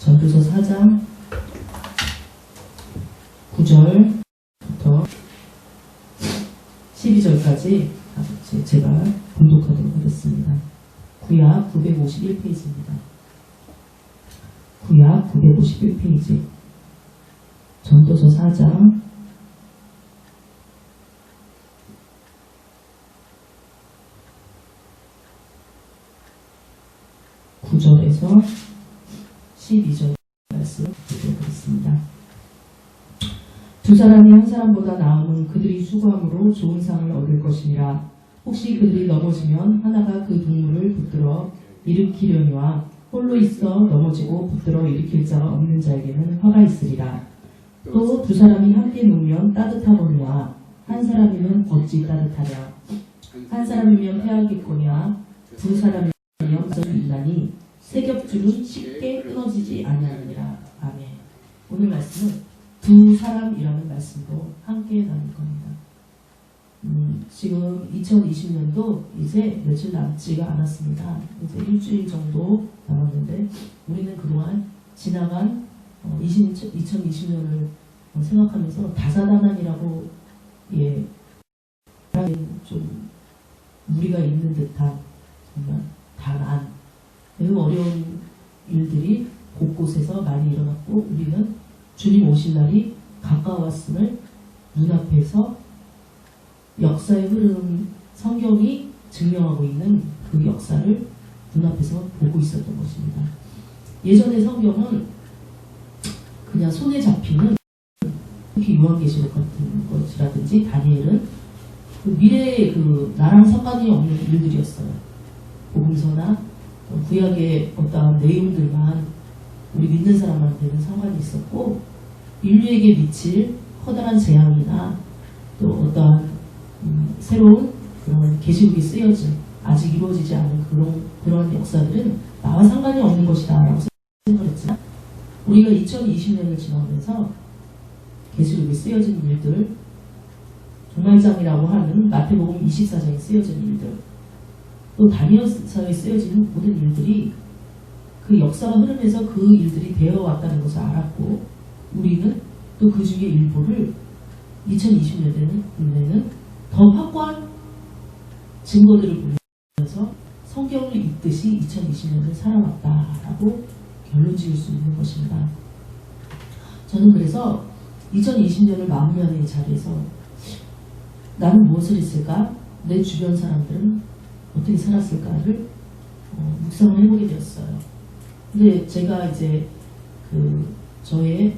전도서 4장 9절부터 12절까지 제가 봉독하도록 하겠습니다. 구약 951페이지입니다. 구약 951페이지 전도서 4장 9절에서 12절 말씀 드리겠습니다. 두 사람이 한 사람보다 나음은 그들이 수고함으로 좋은 상을 얻을 것이니라. 혹시 그들이 넘어지면 하나가 그 동물을 붙들어 일으키려니와 홀로 있어 넘어지고 붙들어 일으킬 자가 없는 자에게는 화가 있으리라. 또 두 사람이 함께 누우면 따뜻하거니와 한 사람이면 어찌 따뜻하랴. 한 사람이면 패하겠거냐. 두 사람이면 있나니 세 겹줄은 쉽게 끊어지지 아니하느니라. 아멘. 오늘 말씀은 두 사람이라는 말씀으로 함께 나눌 겁니다. 지금 2020년도 이제 며칠 남지가 않았습니다. 이제 일주일 정도 남았는데 우리는 그동안 지나간 2020년을 생각하면서 다사다난이라고 좀 무리가 있는 듯한 정말 다난 매우 어려운 일들이 곳곳에서 많이 일어났고 우리는 주님 오실 날이 가까웠음을 눈앞에서 역사의 흐름, 성경이 증명하고 있는 그 역사를 눈앞에서 보고 있었던 것입니다. 예전의 성경은 그냥 손에 잡히는 특히 요한계시록 같은 것이라든지 다니엘은 그 미래의 나랑 상관이 없는 일들이었어요. 복음서나 구약의 어떠한 내용들만 우리 믿는 사람한테는 상관이 있었고 인류에게 미칠 커다란 재앙이나 또 어떠한 새로운 그런 계시록이 쓰여진 아직 이루어지지 않은 그런 역사들은 나와 상관이 없는 것이다 라고 생각했지만 우리가 2020년을 지나면서 계시록이 쓰여진 일들 종말장이라고 하는 마태복음 24장에 쓰여진 일들 또 다니엘서에 쓰여지는 모든 일들이 그 역사가 흐르면서 그 일들이 되어왔다는 것을 알았고 우리는 또 그 중에 일부를 2020년에는 더 확고한 증거들을 보면서 성경을 읽듯이 2020년을 살아왔다라고 결론 지을 수 있는 것입니다. 저는 그래서 2020년을 마무리하는 이 자리에서 나는 무엇을 했을까? 내 주변 사람들은 어떻게 살았을까를 묵상을 해보게 되었어요. 근데 제가 이제 저의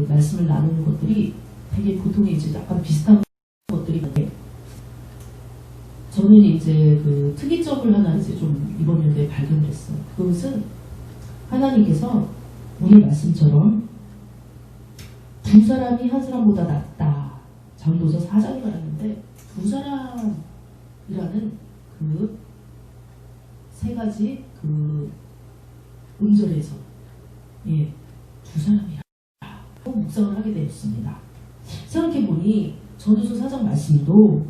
말씀을 나누는 것들이 되게 보통의 이제 약간 비슷한 것들이 있는데 저는 이제 특이점을 하나 이제 좀 이번 연도에 발견을 했어요. 그것은 하나님께서 오늘 말씀처럼 두 사람이 한 사람보다 낫다. 전도서 4장에 말했는데 두 사람이라는 세 가지 음절에서 두 사람이라 묵상을 하게 되었습니다. 생각해보니 전도서 4장 말씀도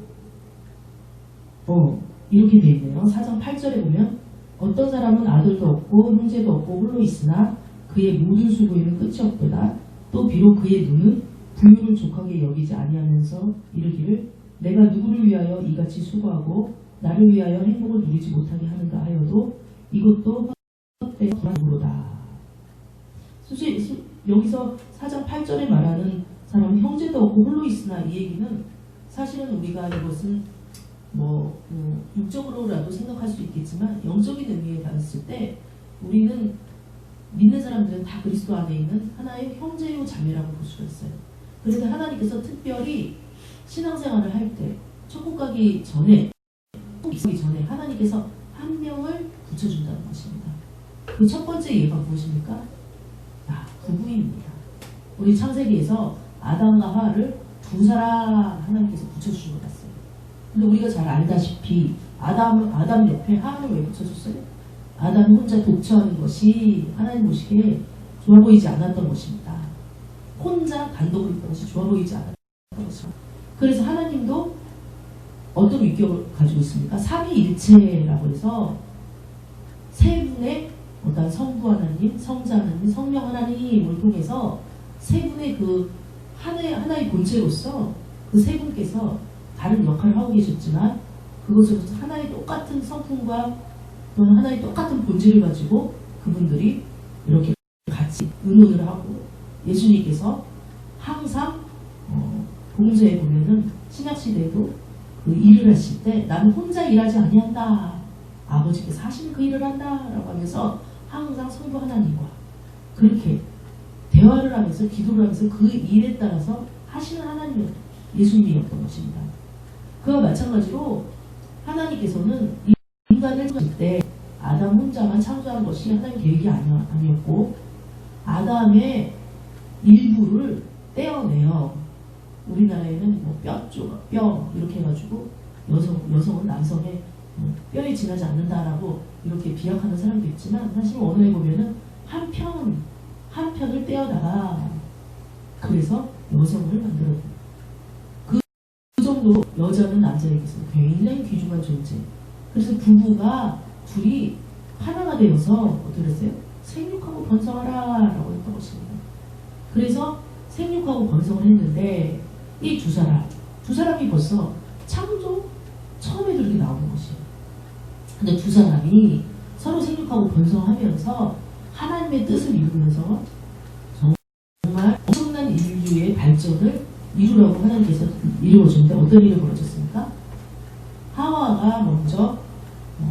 이렇게 되어 있네요. 4장 8절에 보면 어떤 사람은 아들도 없고 형제도 없고 홀로 있으나 그의 모든 수고에는 끝이 없도다. 또 비록 그의 눈은 부유를 족하게 여기지 아니하면서 이르기를 내가 누구를 위하여 이같이 수고하고 나를 위하여 행복을 누리지 못하게 하는가 하여도 이것도 헛되어 불안으로다. 사실 여기서 4장 8절에 말하는 사람은 형제도 없고 홀로 있으나 이 얘기는 사실은 우리가 이것은 육적으로라도 생각할 수 있겠지만 영적인 의미에 봤을 때 우리는 믿는 사람들은 다 그리스도 안에 있는 하나의 형제요 자매라고 볼 수가 있어요. 그런데 하나님께서 특별히 신앙생활을 할 때 천국 가기 전에 하나님께서 한 명을 붙여준다는 것입니다. 그 첫 번째 예가 무엇입니까? 부부입니다. 우리 창세기에서 아담과 하와를 두 사람 하나님께서 붙여주신 것 같아요. 근데 우리가 잘 알다시피 아담 옆에 하와를 왜 붙여줬어요? 아담이 혼자 독처하는 것이 하나님 보시기에 좋아 보이지 않았던 것입니다. 혼자 단독으로 있던 것이 좋아 보이지 않았던 것입니다. 그래서 하나님도 어떤 위격을 가지고 있습니까? 삼위일체라고 해서 세 분의 어떤 성부 하나님, 성자 하나님, 성령 하나님을 통해서 세 분의 그 하나의 본체로서 그 세 분께서 다른 역할을 하고 계셨지만 그것으로 하나의 똑같은 성품과 또는 하나의 똑같은 본질을 가지고 그분들이 이렇게 같이 의논을 하고 예수님께서 항상 복음서에 보면은 신약시대에도 그 일을 하실 때 나는 혼자 일하지 아니한다. 아버지께서 하시는 그 일을 한다 라고 하면서 항상 성부 하나님과 그렇게 대화를 하면서 기도를 하면서 그 일에 따라서 하시는 하나님이 예수님이었던 것입니다. 그와 마찬가지로 하나님께서는 인간을 창조할 때 아담 혼자만 창조한 것이 하나님 계획이 아니었고 아담의 일부를 떼어내요. 우리나라에는 뭐 뼈 이렇게 해가지고 여성은 남성의 뼈에 지나지 않는다라고 이렇게 비약하는 사람도 있지만 사실 언어에 보면은 한 편을 떼어다가 그래서 여성을 만들어요. 그 정도로 여자는 남자에게서 굉장히 귀중한 존재. 그래서 부부가 둘이 하나가 되어서 어떻게 했어요? 생육하고 번성하라 라고 했던 것입니다. 그래서 생육하고 번성을 했는데 이 두 사람이 벌써 창조 처음에 그렇게 나오는 것이에요. 근데 두 사람이 서로 생육하고 번성하면서 하나님의 뜻을 이루면서 정말 엄청난 인류의 발전을 이루라고 하나님께서 이루어주는데 어떤 일이 벌어졌습니까? 하와가 먼저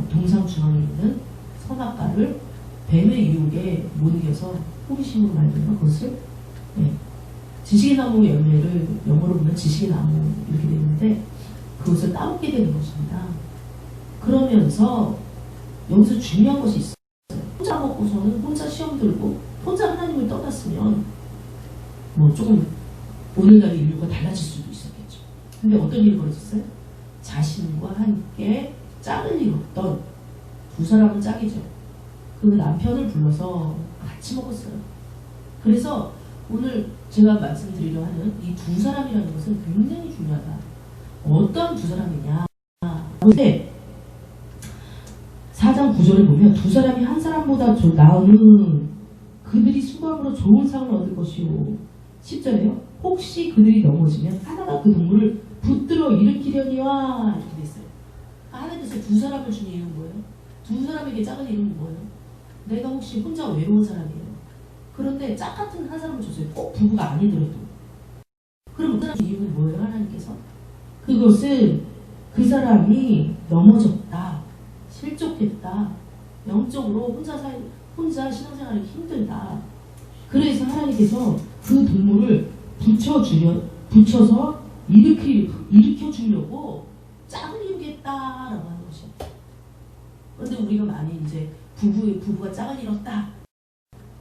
동상 중앙에 있는 선악과를 뱀의 유혹에 못 이겨서 호기심으로 말미암아 그것을 지식의 나무 열매를 영어로 보면 지식의 나무 이렇게 되는데 그것을 따먹게 되는 것입니다. 그러면서 여기서 중요한 것이 있어요. 혼자 먹고서는 혼자 시험 들고 혼자 하나님을 떠났으면 뭐 조금 오늘날의 인류가 달라질 수도 있었겠죠. 근데 어떤 일이 벌어졌어요? 자신과 함께 짝을 이뤘던 두 사람은 짝이죠. 그 남편을 불러서 같이 먹었어요. 그래서 오늘 제가 말씀드리려 하는 이 두 사람이라는 것은 굉장히 중요하다. 어떤 두 사람이냐. 근데 4장 9절을 보면 두 사람이 한 사람보다 나으는 그들이 수고함으로 좋은 상을 얻을 것이요. 10절에요. 혹시 그들이 넘어지면 하나가 그 동물을 붙들어 일으키려니와 이렇게 됐어요. 하나님께서 두 사람을 준 이유는 뭐예요? 두 사람에게 짝을 이루는 뭐예요? 내가 혹시 혼자 외로운 사람이에요. 그런데 짝 같은 한 사람을 줬어요. 꼭 부부가 아니더라도. 그럼 그 사람 이유는 뭐예요? 하나님께서? 그것은 그 사람이 넘어졌다. 실족했다. 영적으로 혼자 신앙생활이 힘들다. 그래서 하나님께서 그 동물을 붙여서 일으켜주려고 짝을 이루겠다라고 하는 것이에요. 그런데 우리가 많이 이제 부부가 짝을 이뤘다.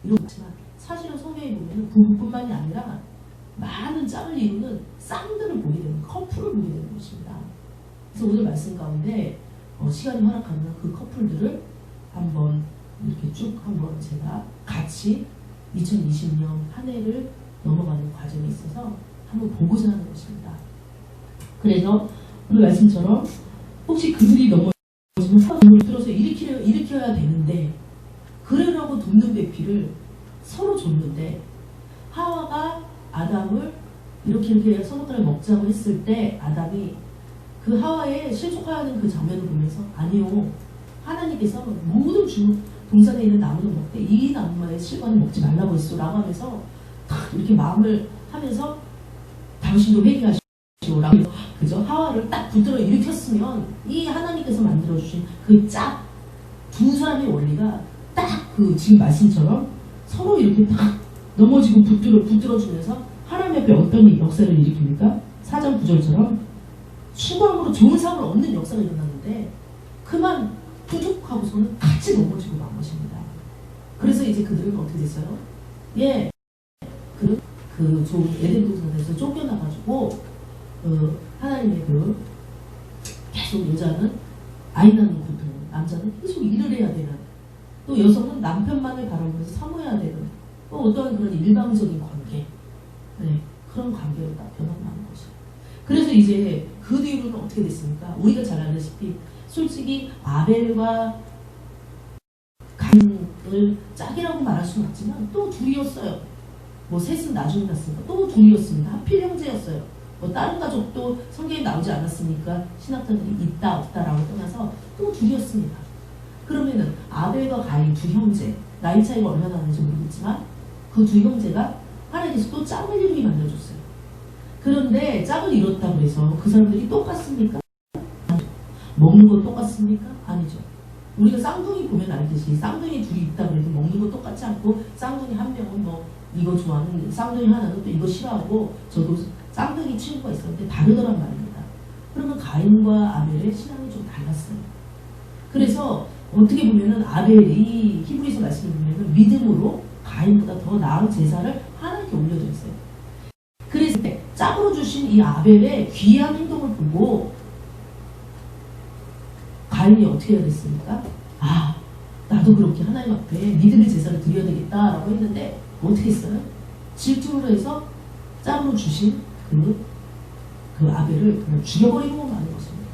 이러고 있지만 사실은 성경에 보면 부부뿐만이 아니라 많은 짝을 이루는 쌍들을 보게 되는 커플을 보게 되는 것입니다. 그래서 오늘 말씀 가운데 시간이 허락하면 그 커플들을 한번 이렇게 쭉 한번 제가 같이 2020년 한 해를 넘어가는 과정에 있어서 한번 보고자 하는 것입니다. 그래서 오늘 말씀처럼 혹시 그들이 넘어지면 하나님을 들어서 일으켜야 되는데 그러려고 돕는 배필을 서로 줬는데 하와가 아담을 이렇게 선악과를 먹자고 했을 때 아담이 그 하와의 실족하는 그 장면을 보면서 아니요 하나님께서 모든 동산에 있는 나무는 먹되 이 나무만의 실과는 먹지 말라고 했어 라고 하면서 이렇게 마음을 하면서 당신도 회개하시오라고 그죠? 하와를 딱 붙들어 일으켰으면 이 하나님께서 만들어주신 그 짝 두 사람의 원리가 딱 그 지금 말씀처럼 서로 이렇게 딱 넘어지고 붙들어주면서 하나님 앞에 어떤 역사를 일으킵니까? 4장 9절처럼 추구함으로 좋은 상을 얻는 역사가 일어났는데 그만 부족하고서는 같이 넘어지고 만 것입니다. 그래서 이제 그들은 어떻게 됐어요? 그 좋은 에덴 동산에서 쫓겨나가지고 하나님의 계속 여자는 아이 낳는 고통, 남자는 계속 일을 해야 되는, 또 여성은 남편만을 바라보면서 사모해야 되는 또 어떠한 그런 일방적인 관계, 그런 관계로 딱 변화나는 것이에요. 그래서 이제 그 뒤로는 어떻게 됐습니까? 우리가 잘 알다시피 솔직히 아벨과 가인의 짝이라고 말할 수는 없지만 또 둘이었어요. 뭐 셋은 나중에 났으니까 또 둘이었습니다. 하필 형제였어요. 뭐 다른 가족도 성경에 나오지 않았으니까 신학자들이 있다 없다라고 떠나서 또 둘이었습니다. 그러면은 아벨과 가인 두 형제, 나이 차이가 얼마나 나는지 모르겠지만 그 두 형제가 하나님께서 또 짝을 이루게 만들어줬어요. 그런데 짝을 이뤘다고 해서 그 사람들이 똑같습니까? 아니죠. 먹는 거 똑같습니까? 아니죠. 우리가 쌍둥이 보면 알듯이 쌍둥이 둘이 있다고 해도 먹는 거 똑같지 않고 쌍둥이 한 명은 뭐 이거 좋아하는 쌍둥이 하나는 또 이거 싫어하고 저도 쌍둥이 친구가 있었는데 다르더란 말입니다. 그러면 가인과 아벨의 신앙이 좀 달랐어요. 그래서 어떻게 보면은 아벨이 히브리서 말씀을 보면은 믿음으로 가인보다 더 나은 제사를 하나님께 올려드렸어요. 그래서 짝으로 주신 이 아벨의 귀한 행동을 보고 가인이 어떻게 해야 됐습니까? 아, 나도 그렇게 하나님 앞에 믿음의 제사를 드려야 되겠다라고 했는데 어떻게 했어요? 질투를 해서 짝으로 주신 그 아벨을 그냥 죽여버리고 마는 것입니다.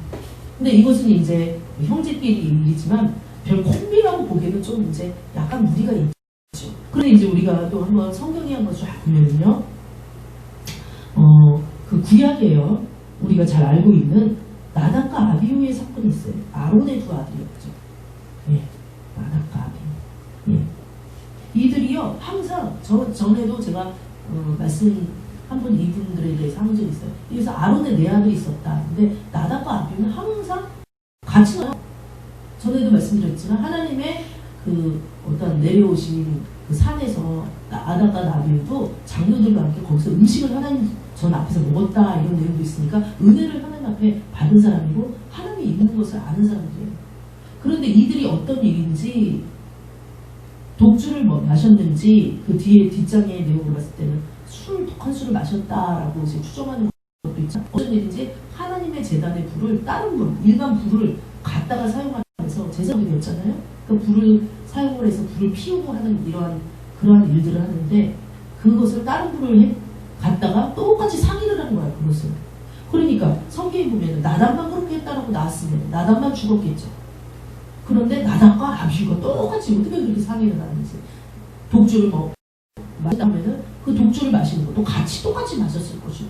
근데 이것은 이제 형제끼리 일이지만 별 콤비라고 보기에는 좀 이제 약간 무리가 있죠. 그런데 이제 우리가 또 한번 성경에 한번 쫙 보면요. 그 구약이에요. 우리가 잘 알고 있는 나답과 아비후의 사건이 있어요. 아론의 두 아들이었죠. 예, 나답과 아비후. 예. 이들이요, 항상, 전에도 제가, 말씀, 한번 이분들에 대해서 한 적이 있어요. 그래서 아론의 네 아들이 있었다. 근데 나답과 아비후는 항상 같이 나요. 전에도 말씀드렸지만, 하나님의 그 어떤 내려오신 그 산에서 나답과 아비후도 장로들과 함께 거기서 음식을 하나님 전 앞에서 먹었다 이런 내용도 있으니까 은혜를 하나님 앞에 받은 사람이고 하나님이 있는 것을 아는 사람들이에요. 그런데 이들이 어떤 일인지 독주를 뭐 마셨는지 그 뒤에 뒷장의 내용을 봤을 때는 독한 술을 마셨다라고 이제 추정하는 것도 있죠. 어떤 일인지 하나님의 제단의 불을 다른 불, 일반 불을 갖다가 사용하면서 제사가 되었잖아요. 그 불을 사용을 해서 불을 피우고 하는 그러한 일들을 하는데 그것을 다른 불을 갖다가 똑같이 상의를 하는 거야, 그것을. 그러니까 성경에 보면 나답만 그렇게 했다라고 나왔으면 나답만 죽었겠죠. 그런데 나답과 아비후가 똑같이 어떻게 그렇게 상의를 하는지. 독주를 마시다면은 그 독주를 마시는 것도 같이 똑같이 마셨을 것이고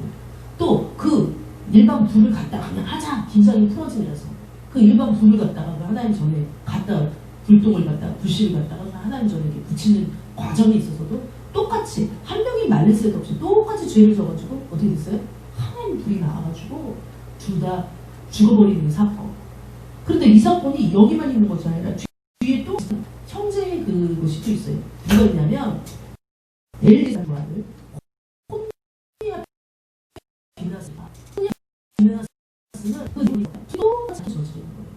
또 그 일반 불을 갖다가 그냥 하자 긴장이 풀어지면서 그 일반 불을 갖다가 하나님 전에 갖다가 불똥을 갖다가 불씨를 갖다가 하나님 전에 이렇게 붙이는 과정에 있어서도 똑같이 한 명이 말릴 새도 없이 똑같이 죄를 져가지고 어떻게 됐어요? 하나님 불이 나와가지고 둘 다 죽어버리는 사건. 그런데 이 사건이 여기만 있는 것이 아니라 뒤에 또 형제의 그것이 또 있어요. 누가 있냐면 엘리사의 아들 혼니아 비나스는 그 똑같이 저지르는 거예요.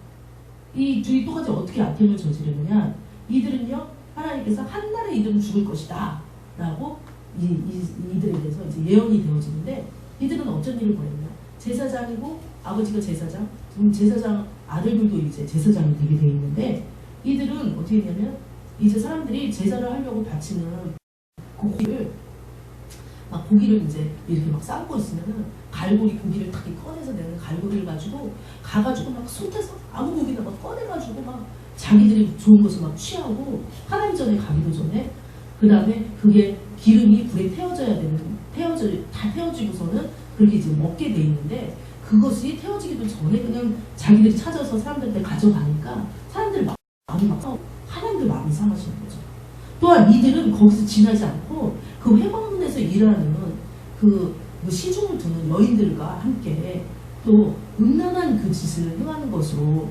이 둘이 똑같이 어떻게 악행을 저지르느냐? 이들은요 하나님께서 한 날에 이들은 죽을 것이다 라고 이들에 대해서 이제 예언이 되어지는데 이들은 어쩐 일을 벌였냐? 제사장이고 아버지가 제사장, 제사장 아들들도 이제 제사장이 되게 돼 있는데 이들은 어떻게 했냐면 이제 사람들이 제사를 하려고 바치는 고기를 이제 이렇게 막 삶고 있으면은 갈고리 고기를 딱 꺼내서 내는 갈고리를 가지고 가가지고 막 솥에서 아무 고기나 막 꺼내가지고 막 자기들이 좋은 것을 막 취하고 하나님 전에 가기도 전에 그 다음에 그게 기름이 불에 다 태워지고서는 그렇게 이제 먹게 돼 있는데 그것이 태워지기도 전에 그냥 자기들이 찾아서 사람들한테 가져가니까 사람들 마음이 막 하나님들 마음이 상하시는 거죠. 또한 이들은 거기서 지나지 않고 그 회관문에서 일하는 그 시중을 두는 여인들과 함께 또 음란한 그 짓을 행하는 것으로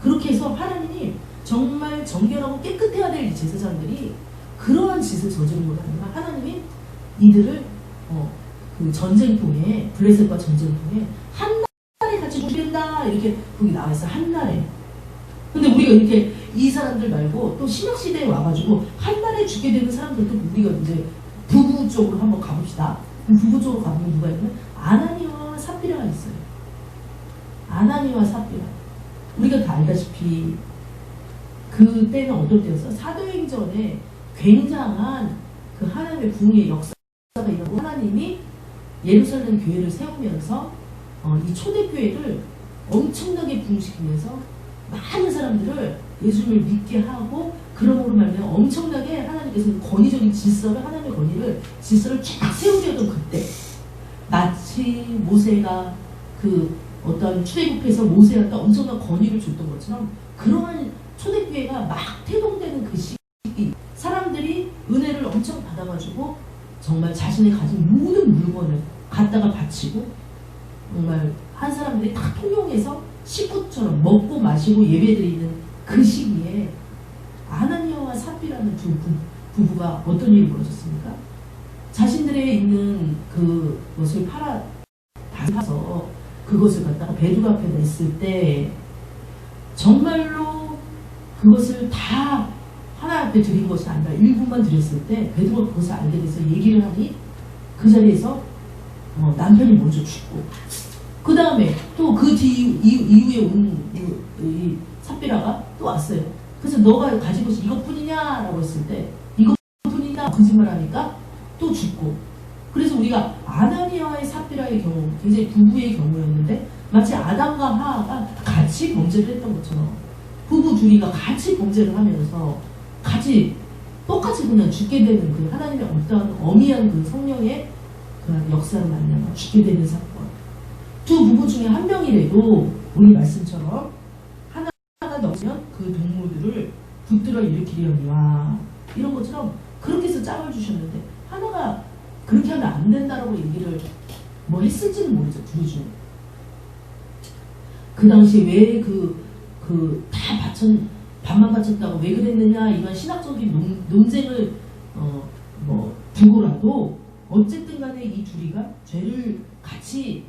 그렇게 해서 하나님이 정말 정결하고 깨끗해야 될 제사장들이 그러한 짓을 저지른 것 아니라 하나님이 이들을 그 전쟁통에 블레셋과 전쟁통에 한 날에 같이 죽인다 이렇게 거기 나와 있어. 한 날에. 근데 우리가 이렇게 이 사람들 말고 또 신약시대에 와가지고 한 날에 죽게 되는 사람들도 우리가 이제 부부 쪽으로 한번 가봅시다. 부부 쪽으로 가보면 누가 있냐면 아나니와 삽비라가 있어요. 아나니와 삽비라. 우리가 다 알다시피 그때는 어떨 때였어? 사도행전에 굉장한 그 하나님의 부흥의 역사가 일어나고 하나님이 예루살렘 교회를 세우면서 이 초대교회를 엄청나게 부흥시키면서 많은 사람들을 예수님을 믿게 하고 그러므로 말하면 엄청나게 하나님께서 권위적인 질서를, 하나님의 권위를, 질서를 쫙 세우려던 그때, 마치 모세가 그 어떤 출애굽해서 모세한테 엄청난 권위를 줬던 것처럼 그러한 초대교회가 막 태동되는 그 시기, 사람들이 은혜를 엄청 받아가지고 정말 자신이 가진 모든 물건을 갖다가 바치고 정말 한 사람들이 다 통용해서 식구처럼 먹고 마시고 예배드리는 그 시기에 아나니아와 삽비라는 두 부부가 어떤 일이 벌어졌습니까? 자신들의 있는 그것을 팔아서 그것을 갖다가 베드로 앞에 냈을 때 정말로 그것을 다 하나 앞에 드린 것이 아니라 일부만 드렸을 때 베드로가 그것을 알게 돼서 얘기를 하니 그 자리에서 남편이 먼저 죽고 그 다음에 또 그 이후에 온 이 삽비라가 또 왔어요. 그래서 너가 가진 것이 이것뿐이냐라고 했을 때 이것뿐이냐 거짓말하니까 또 죽고. 그래서 우리가 아나니아와의 삽비라의 경우 굉장히 부부의 경우였는데 마치 아담과 하와가 같이 범죄를 했던 것처럼 부부 둘이가 같이 범죄를 하면서 같이 똑같이 그냥 죽게 되는 그 하나님의 어떠한 어미한 그 성령의 그 역사를 만나면 죽게 되는 사건. 두 부부 중에 한 명이라도 오늘 말씀처럼 하나가 넘으면 그 동물들을 붙들어 일으키려니와 이런 것처럼 그렇게 해서 짝을 주셨는데 하나가 그렇게 하면 안 된다라고 얘기를 뭐 했을지는 모르죠. 둘 중에. 그 당시에 왜 다 반만 바쳤다고 왜 그랬느냐 이런 신학적인 논쟁을 두고라도 어쨌든 간에 이 둘이가 죄를 같이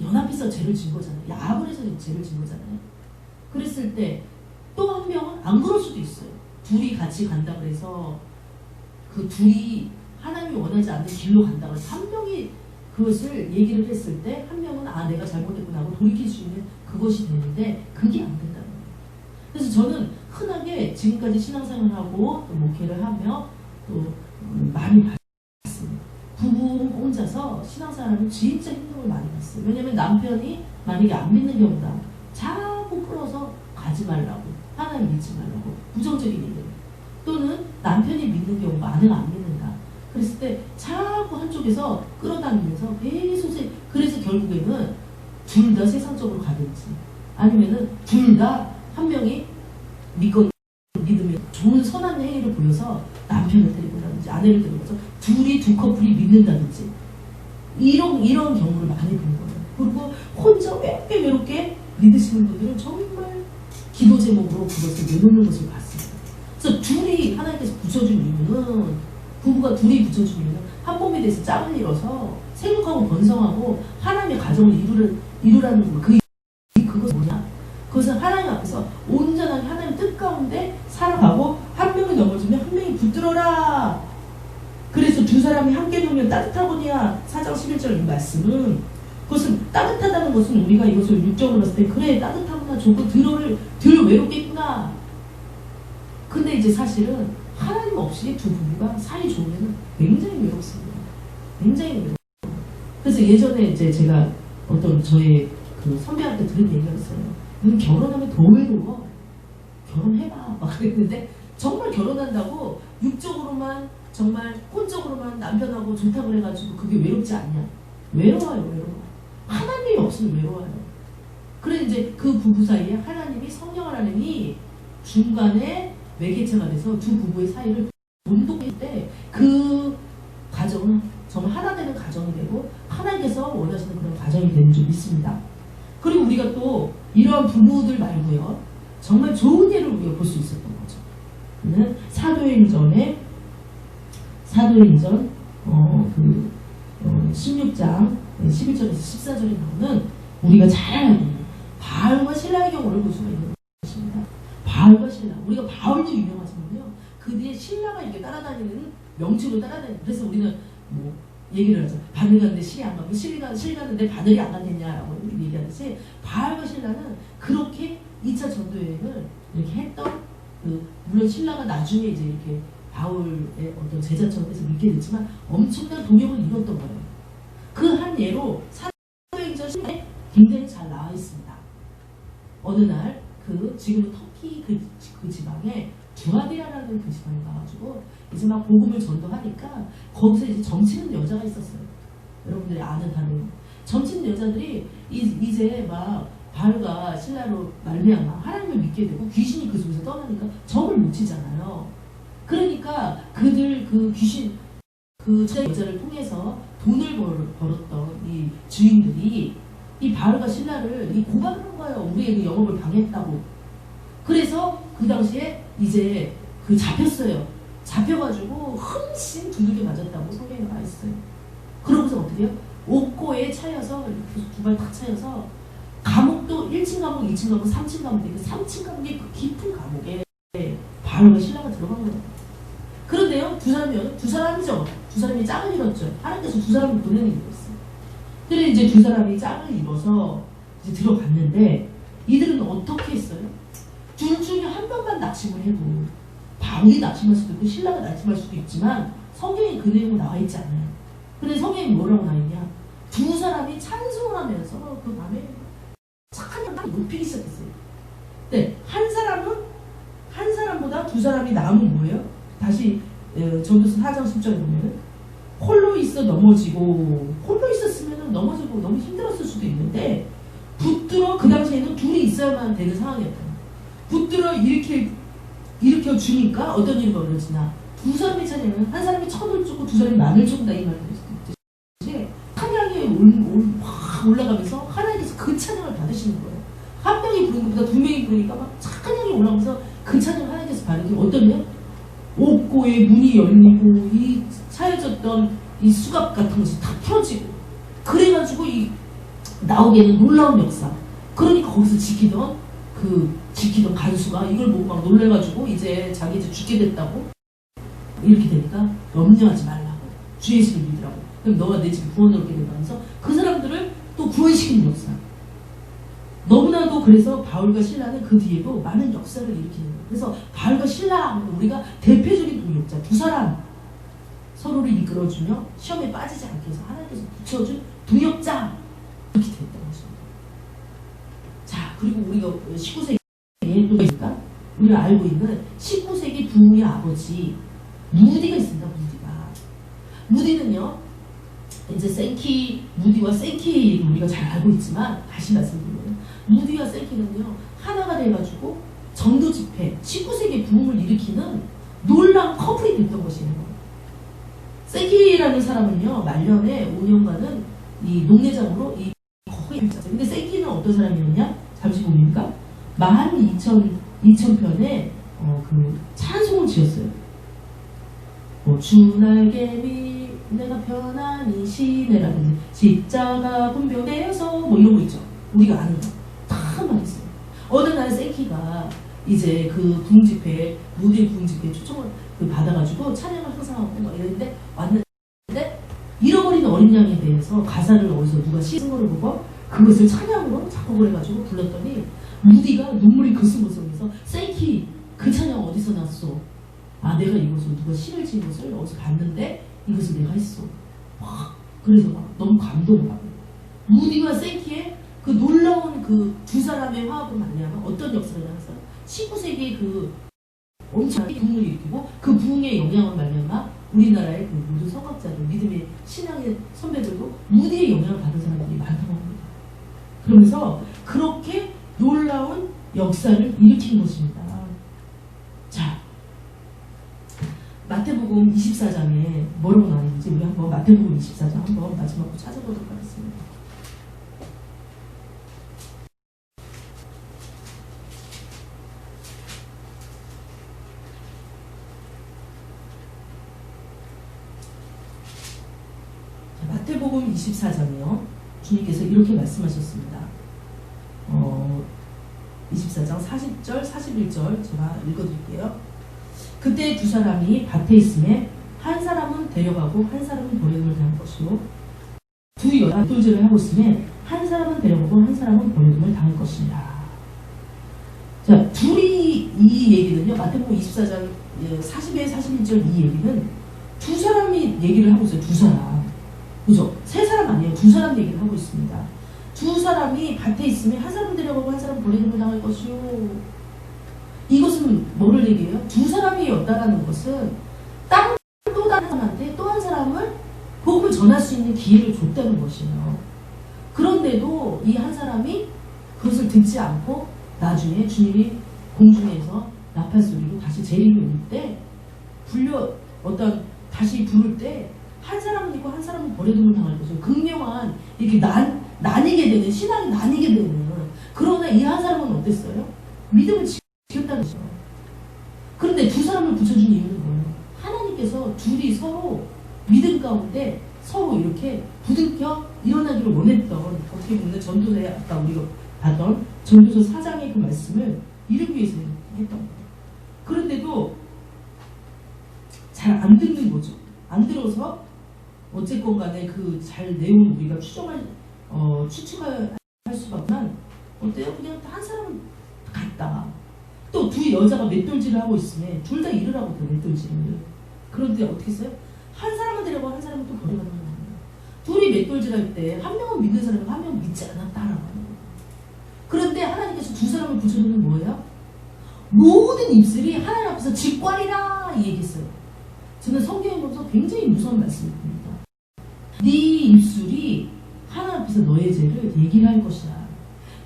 연합해서 죄를 진 거잖아요. 야합을 해서 죄를 진 거잖아요. 그랬을 때 또 한 명은 안 그럴 수도 있어요. 둘이 같이 간다고 해서 그 둘이 하나님이 원하지 않는 길로 간다고 해서 한 명이 그것을 얘기를 했을 때 한 명은 내가 잘못했구나 하고 돌이킬 수 있는 그것이 되는데 그게 안 된다는 거예요. 그래서 저는 흔하게 지금까지 신앙생활하고 또 목회를 하며 또 많이 봤습니다. 부부 혼자서 신앙생활하면 진짜 힘듦을 많이 봤어요. 왜냐면 남편이 만약에 안 믿는 경우다. 자꾸 끌어서 가지 말라고, 하나님 믿지 말라고, 부정적인 얘기를. 또는 남편이 믿는 경우가 아내가 안 믿는다. 그랬을 때 자꾸 한쪽에서 끌어당기면서 계속 그래서 결국에는 둘 다 세상적으로 가든지 아니면은 둘 다 한 명이 믿으면 좋은 선한 행위를 보여서 남편을 데리고라든지 아내를 데리고서 둘이 두 커플이 믿는다든지 이런 경우를 많이 본 거예요. 그리고 혼자 외롭게 믿으시는 분들은 정말 기도 제목으로 그것을 내놓는 것을 봤습니다. 그래서 둘이 하나님께서 붙여준 이유는 부부가 둘이 붙여준 이유는 한 몸이 돼서 짝을 이뤄서 생육하고 번성하고 하나님의 가정을 이루라는 거. 그것은 뭐냐? 그것은 하나님 앞에서 온전하게 하나님 뜻 가운데 살아가고 한 명이 넘어지면 한 명이 붙들어라. 그래서 두 사람이 함께 놓으면 따뜻하거니와 4장 11절 이 말씀은 그것은 따뜻하다는 것은 우리가 이것을 육적으로 봤을 때 그래 따뜻하구나 좋고 덜 외롭겠구나. 근데 이제 사실은 하나님 없이 두 부부가 사이 좋으면 굉장히 외롭습니다. 굉장히 외롭습니다. 그래서 예전에 이제 제가 어떤 저의 그 선배한테 들은 얘기가 있어요. 너 결혼하면 더 외로워. 결혼해봐. 막 그랬는데 정말 결혼한다고 육적으로만 정말 혼적으로만 남편하고 좋다고 해가지고 그게 외롭지 않냐? 외로워요. 하나님이 없으면 외로워요. 그래 이제 그 부부 사이에 하나님이 성령 하나님이 중간에 매개체가 돼서 두 부부의 사이를 온동할 때 그 가정은 정말 하나 되는 가정이 되고 하나님께서 원하시는 그런 가정이 되는 줄 믿습니다. 그리고 우리가 또 이러한 부부들 말고요. 정말 좋은 예를 우리가 볼 수 있었던 거죠. 사도행전 16장 11절에서 14절에 나오는 우리가 잘 알고 있는 바울과 신라의 경우를 볼 수가 있는 것입니다. 바울과 신라. 우리가 바울도 유명하지만요. 그 뒤에 신라가 이렇게 따라다니는 명칭으로 따라다니는. 그래서 우리는 뭐 얘기를 하죠. 바늘 갔는데 실이 안 가고 실 갔는데 바늘이 안 갔느냐라고 얘기하듯이 바울과 신라는 그렇게 2차 전도여행을 이렇게 했던 물론 신라가 나중에 이제 이렇게 바울의 어떤 제자처럼 해서 믿게 됐지만 엄청난 동역을 이뤘던 거예요. 그 한 예로 사도행전 10에 굉장히 잘 나와 있습니다. 어느 날 지금 터키 그 지방에 두아디아라는 그 시간에 가가지고 이제 막 복음을 전도하니까 거기서 이제 점치는 여자가 있었어요. 여러분들이 아는 단어로 점치는 여자들이 이제 막 바울과 실라로 말미암아 하나님을 믿게 되고 귀신이 그 속에서 떠나니까 점을 못 치잖아요. 그러니까 그들 그 귀신 그 여자를 통해서 돈을 벌었던 이 주인들이 이 바울과 실라를 고발하는 거예요. 우리의 그 영업을 방해했다고. 그래서 그 당시에 이제 그 잡혔어요. 잡혀가지고 흥신 두들겨 맞았다고 성경에 나와 있어요. 그러고서 어떻게 해요? 옥고에 차여서 두 발 탁 차여서 감옥도 1층 감옥, 2층 감옥, 3층 감옥인데 그 3층 감옥의 그 깊은 감옥에 바울과 실라가 들어간 거예요. 그런데요, 두 사람이죠. 두 사람이 짝을 이뤘죠. 하나님께서 두 사람을 보내는 일이었어요. 그래 이제 두 사람이 짝을 이뤄서 이제 들어갔는데 이들은 어떻게 했어요? 둘 중에 한 명만 낙심을 해도 바울이 낙심할 수도 있고 신라가 낙심할 수도 있지만 성경에 그 내용은 나와 있지 않아요. 근데 성경에 뭐라고 나와 있냐? 두 사람이 찬송을 하면서 그 밤에 착한 영광을 높이기 시작했어요. 네, 한 사람보다 두 사람이 나은 뭐예요? 다시 전도서 4장 10절에 보면은 홀로 있어 넘어지고 홀로 있었으면 넘어지고 너무 힘들었을 수도 있는데 붙들어 그 당시에는 둘이 있어야만 되는 상황이었다. 붙들어 일으켜 주니까 어떤 일이 벌어지나 두 사람이 찬양은 한 사람이 천을 쫓고 두 사람이 만을 쫓는다 이 말이 있듯이 찬양이 확 올라가면서 하나님께서 그 찬양을 받으시는 거예요. 한 명이 부르는 것보다 두 명이 부르니까 막 찬양이 올라오면서 그 찬양을 하나님께서 받는 게 어떠냐? 옥고의 문이 열리고 이 차여졌던 이 수갑 같은 것이 다 풀어지고 그래가지고 이 나오게는 놀라운 역사. 그러니까 거기서 지키던 간수가 이걸 보고 막 놀래가지고 이제 자기 이제 죽게 됐다고 이렇게 되니까 염려하지 말라고 주 예수를 믿으라고. 그럼 너가 내 집에 구원을 얻게 된다면서 그 사람들을 또 구원시키는 역사. 너무나도 그래서 바울과 신라는 그 뒤에도 많은 역사를 일으키는 거예요. 그래서 바울과 신라 하면 우리가 대표적인 동역자 두 사람 서로를 이끌어주며 시험에 빠지지 않게 해서 하나님께서 붙여준 동역자 이렇게 됐다는 것입니다. 자, 그리고 우리가 19세기에 또 있을까? 우리가 알고 있는 19세기 부흥의 아버지 무디가 있습니다. 무디는요 이제 무디와 생키 우리가 잘 알고 있지만 다시 말씀드리면 무디와 생키는요 하나가 돼가지고 전도 집회 19세기 부흥을 일으키는 놀라운 커플이 됐던 것이에요. 생키라는 사람은요 말년에 5년간은 이 농내장으로 이 거의 있었어요. 근데 생키는 어떤 사람이었냐? 잠시 봅니까? 12,000편의 그 찬송을 지었어요. 주날개미 내가 편안히 시내라든지 십자가 분별되어서 뭐 이런 거 있죠. 우리가 아는 거 다 말했어요. 어느 날 생키가 이제 그 부흥집회 무대 부흥집회 초청을 받아가지고 찬양을 항상 하고 막 이랬는데 왔는데 잃어버린 어린 양에 대해서 가사를 어디서 누가 씻은 거를 보고 그것을 찬양으로 작곡을 해가지고 불렀더니 무디가 눈물이 글썽글썽해서 생키 그 찬양 어디서 났어? 아 내가 이것을 누가 시를 지은 것을 어디서 봤는데 이것을 내가 했어. 막 그래서 막 너무 감동을 받고 무디와 생키의 그 놀라운 그 두 사람의 화합을 말미암아 어떤 역사를 하면서 19세기 그 엄청난 부흥을 일으키고 그 부흥의 영향을 말미암아 우리나라의 그 모든 성학자들 믿음의 신앙의 선배들도 무디의 영향을 받은 사람들이 많다고 합니다. 그러면서 그렇게 놀라운 역사를 일으킨 것입니다. 자, 마태복음 24장에 뭐라고 나오는지 우리 한번 마태복음 24장 한번 마지막으로 찾아보도록 하겠습니다. 자, 마태복음 24장이요. 주님께서 이렇게 말씀하셨습니다. 24장 40절, 41절 제가 읽어드릴게요. 그때 두 사람이 밭에 있음에 한 사람은 데려가고 한 사람은 버림을 당한 것이요 두 여자 똘질을 하고 있음에 한 사람은 데려가고 한 사람은 버림을 당할 것이니라. 자, 둘이 이 얘기는요 마태복음 24장 40에 41절 이 얘기는 두 사람이 얘기를 하고 있어요. 두 사람. 그죠? 세 사람 아니에요. 두 사람 얘기를 하고 있습니다. 두 사람이 밭에 있으면 한 사람 데려가고 한 사람 버림을 당할 것이요. 이것은 뭐를 얘기해요? 두 사람이었다라는 것은 다른 또 다른 사람한테 또 한 사람을 복음을 전할 수 있는 기회를 줬다는 것이에요. 그런데도 이 한 사람이 그것을 듣지 않고 나중에 주님이 공중에서 나팔 소리로 다시 재림을 올 때 다시 부를 때 한 사람은 있고 한 사람은 버려둠을 당할 거죠. 극명한 이렇게 나뉘게 되는 신앙이 나뉘게 되는. 그러나 이 한 사람은 어땠어요? 믿음을 지켰다는 거죠. 그런데 두 사람을 붙여준 이유는 뭐예요? 하나님께서 둘이 서로 믿음 가운데 서로 이렇게 부둥켜 일어나기를 원했던, 어떻게 보면 전도서에 아까 우리가 봤던 전도서 4장의 그 말씀을 이를 위해서 했던 거예요. 그런데도 잘 안 듣는 거죠. 안 들어서 어쨌건 간에 그 잘 내용 우리가 추측할 수밖에 어때요? 그냥 한 사람은 갔다. 또 두 여자가 맷돌질을 하고 있으면 둘 다 잃으라고 그 맷돌질을. 그런데 어떻게 했어요? 한 사람은 데려가고 한 사람은 또 버려가는 거예요. 둘이 맷돌질 할 때 한 명은 믿는 사람이고 한 명은 믿지 않았다라는 거예요. 그런데 하나님께서 두 사람을 붙여주는 뭐예요? 모든 입술이 하나님 앞에서 직관이라 이 얘기했어요. 저는 성경에 보면서 굉장히 무서운 말씀을 봅니다. 네 입술이 하나님 앞에서 너의 죄를 얘기를 할 것이야.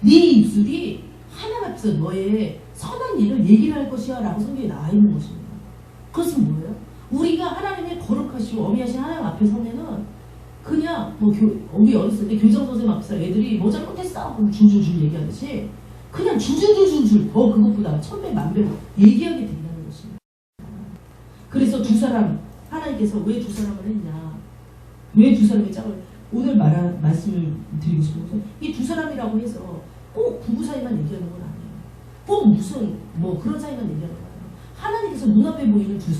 네 입술이 하나님 앞에서 너의 선한 일을 얘기를 할 것이야 라고 성경에 나와 있는 것입니다. 그것은 뭐예요? 우리가 하나님의 거룩하시고 어미하신 하나님 앞에 서면은 그냥 우리 어렸을 때 교장 선생님 앞에서 애들이 뭐 잘못했어? 그럼 줄줄줄 얘기하듯이 그냥 줄줄줄줄 더 그것보다 천배 만배로 얘기하게 된다는 것입니다. 그래서 두 사람 하나님께서 왜 두 사람을 했냐? 왜 두 사람의 짝을 오늘 말씀을 드리고 싶은 것은 이 두 사람이라고 해서 꼭 부부 사이만 얘기하는 건 아니에요. 꼭 무슨 그런 사이만 얘기하는 거예요. 하나님께서 눈앞에 보이는 두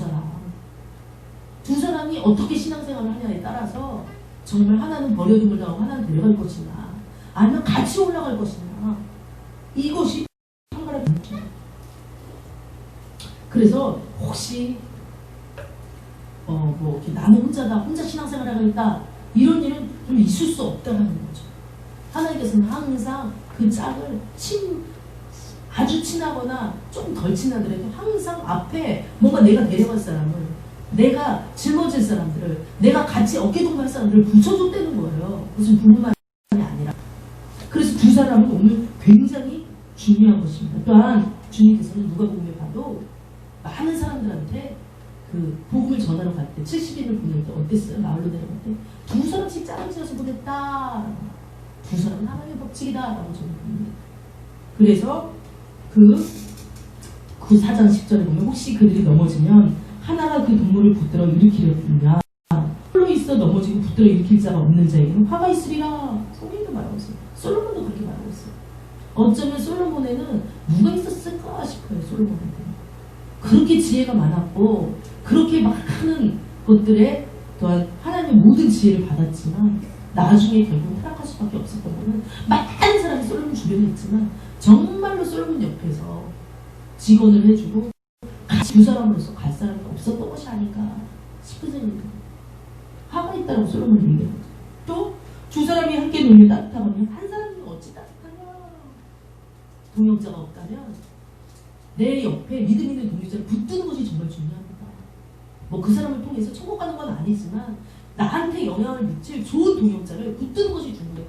사람이 어떻게 신앙생활을 하냐에 따라서 정말 하나는 버려둠을 당하고 하나는 데려갈 것이냐 아니면 같이 올라갈 것이냐 이것이 판가락입니다. 그래서 혹시 이렇게 나는 혼자 신앙생활을 하겠다 이런 일은 좀 있을 수 없다는 거죠. 하나님께서는 항상 그 짝을 아주 친하거나 좀 덜 친하더라도 항상 앞에 뭔가 내가 데려갈 사람을 내가 짊어질 사람들을 내가 같이 어깨동무할 사람들을 붙여줬다는 거예요. 무슨 부부만이 아니라. 그래서 두 사람은 오늘 굉장히 중요한 것입니다. 또한 주님께서는 누가복음에 봐도 많은 사람들한테 그 복음을 전하러 갈 때 70인을 보낼 때 어땠어요? 마을로 내려갈 때 두 사람씩 짝을 지어서 보냈다. 두 사람은 하나님의 법칙이다 라고 저는 봅니다. 그래서 그 4장 10절에 보면 혹시 그들이 넘어지면 하나가 그 동물을 붙들어 일으키려느냐 홀로 있어 넘어지고 붙들어 일으킬 자가 없는 자에게는 화가 있으리라. 성경도 말하고 있어요. 솔로몬도 그렇게 말하고 있어요. 어쩌면 솔로몬에는 누가 있었을까 싶어요. 솔로몬한테 그렇게 지혜가 많았고 그렇게 막 하는 것들에 또한 하나님의 모든 지혜를 받았지만 나중에 결국 타락할 수밖에 없었던 것은 많은 사람이 솔로몬 주변에 있지만 정말로 솔로몬 옆에서 직원을 해주고 같이 두 사람으로서 갈 사람이 없었던 것이 아닌가 싶은 생각이 듭니다. 화가 있다고 솔로몬이 얘기합니다. 또 두 사람이 함께 놀면 따뜻하면 한 사람이 어찌 따뜻하냐. 동역자가 없다면 내 옆에 믿음 있는 동역자를 붙드는 것이 정말 중요합니다. 그 사람을 통해서 천국 가는 건 아니지만 나한테 영향을 미칠 좋은 동역자를 붙드는 것이 중요해요.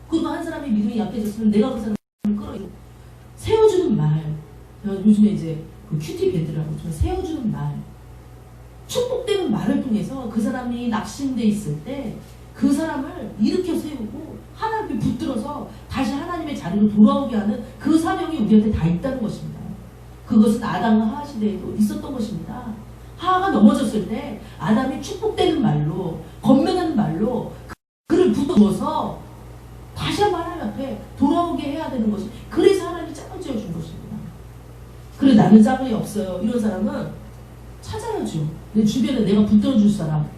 그리고 한 사람이 믿음이 약해졌으면 내가 그 사람을 끌어내고 세워주는 말. 요즘에 이제 그 큐티 밴드라고 세워주는 말. 축복되는 말을 통해서 그 사람이 낙심돼 있을 때 그 사람을 일으켜 세우고 하나님께 붙들어서 다시 하나님의 자리로 돌아오게 하는 그 사명이 우리한테 다 있다는 것입니다. 그것은 아담과 하하 시대에도 있었던 것입니다. 하하가 넘어졌을 때 아담이 축복되는 말로 건면하는 말로 그를 붙들어서 다시 한번 하나님 앞에 돌아오게 해야 되는 것이 그래서 하나님이 짝을 지어준 것입니다. 그래 나는 짝이 없어요. 이런 사람은 찾아야죠. 내 주변에 내가 붙들어줄 사람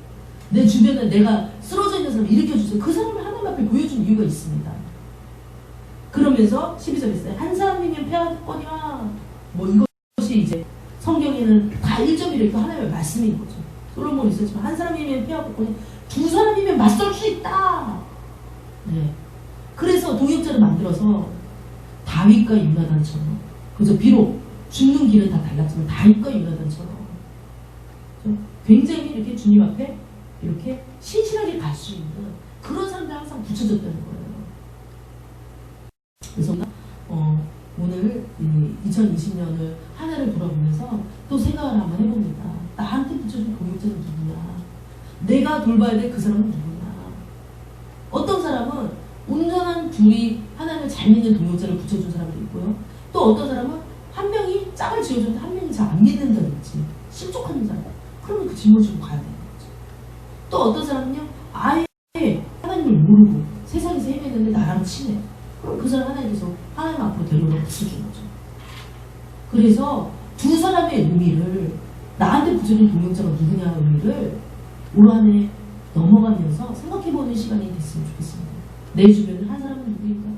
내 주변에 내가 쓰러져 있는 사람을 일으켜주세요. 그 사람을 하나님 앞에 보여준 이유가 있습니다. 그러면서 12절에 있어요. 한 사람이면 패하겠거니와 이것이 이제 성경에는 다 1.1에 하나님의 말씀인 거죠. 솔로몬이 있었지만 한 사람이면 패하겠거니 두 사람이면 맞설 수 있다. 네. 그래서 동역자를 만들어서 다윗과 요나단처럼 그래서 비록 죽는 길은 다 달랐지만 다윗과 요나단처럼 굉장히 이렇게 주님 앞에 이렇게 신실하게 갈 수 있는 그런 사람들 항상 붙여졌다는 거예요. 그래서 오늘 2020년을 한 해를 돌아보면서 또 생각을 한번 해봅니다. 나한테 붙여준 동역자는 누구냐? 내가 돌봐야 될 그 사람은 누구냐? 어떤 사람은 온전한 둘이 하나님을 잘 믿는 동역자를 붙여준 사람도 있고요. 또 어떤 사람은 한 명이 짝을 지어줬는데 한 명이 잘 안 믿는다든지 실족하는 사람. 그러면 그 짊어지고 가야 되는 거죠. 또 어떤 사람은요, 아예 하나님을 모르고 세상에서 헤매는데 나랑 친해. 그럼 그 사람 하나님께서 하나님 앞으로 데려오라 붙여준 거죠. 그래서 두 사람의 의미를, 나한테 붙여준 동역자가 누구냐 의미를 올 한 해 넘어가면서 생각해보는 시간이 됐으면 좋겠습니다. 내 주변에 한 사람은 누구인가?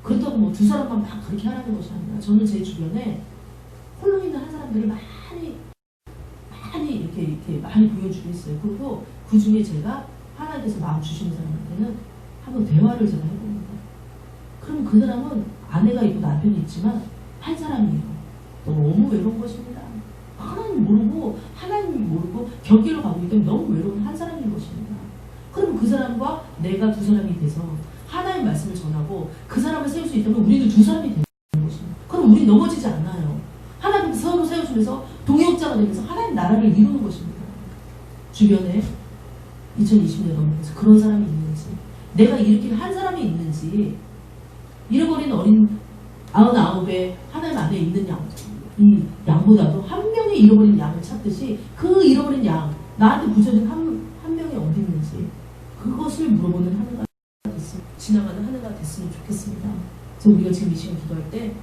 그렇다고 뭐 두 사람만 막 그렇게 하라는 것이 아니라, 저는 제 주변에 홀로 있는 한 사람들을 많이 이렇게 많이 보여주고 있어요. 그리고 그 중에 제가 하나님께서 마음 주시는 사람한테는 한번 대화를 제가 해봅니다. 그럼 그 사람은 아내가 있고 남편이 있지만 한 사람이에요. 너무 외로운 것입니다. 하나님 모르고 곁길로 가고 있다면 너무 외로운 한 사람인 것입니다. 그럼 그 사람과 내가 두 사람이 돼서 하나님 말씀을 전하고 그 사람을 세울 수 있다면 우리도 두 사람이 되는 것입니다. 그럼 우리 넘어지지 않나요? 하나님 서로 세워주면서 동역자가 되면서 하나님 나라를 이루는 것입니다. 주변에 2020년 넘어서 그런 사람이 있는지, 내가 일으킨 한 사람이 있는지, 잃어버린 어린 99에 하나님 안에 있는 양보다도 한 명의 잃어버린 양을 찾듯이 그 잃어버린 양, 나한테 붙여진 한 명이 어디 있는지 그것을 물어보는 한 해가 지나가는 한 해가 됐으면 좋겠습니다. 그래서 우리가 지금 이 시간 기도할 때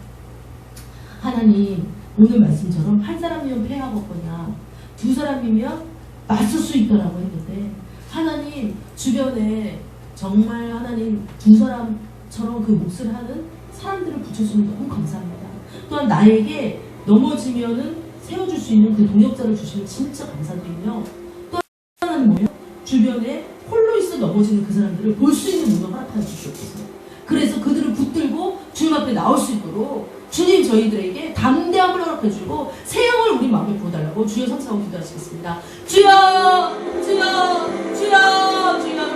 하나님, 오늘 말씀처럼 한 사람이면 패하겠거냐, 두 사람이면 맞설 수 있다라고 했는데, 하나님 주변에 정말 하나님 두 사람처럼 그 몫을 하는 사람들을 붙여주면 너무 감사합니다. 또한 나에게 넘어지면은 세워줄 수 있는 그 동역자를 주시면 진짜 감사드리며, 또 하나는 뭐예요? 주변에 홀로 있어 넘어지는 그 사람들을 볼 수 있는 눈을 허락하여 주시옵소서. 그래서 그들을 붙들고 주님 앞에 나올 수 있도록 주님 저희들에게 담대함을 허락해주고 새 영을 우리 마음에 부어달라고 주여 성사하고 기도하시겠습니다. 주여 주여 주여 주여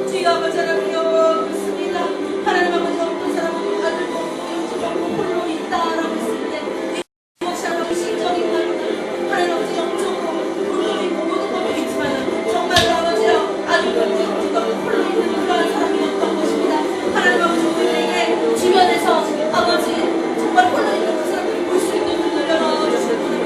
주여 주여 주여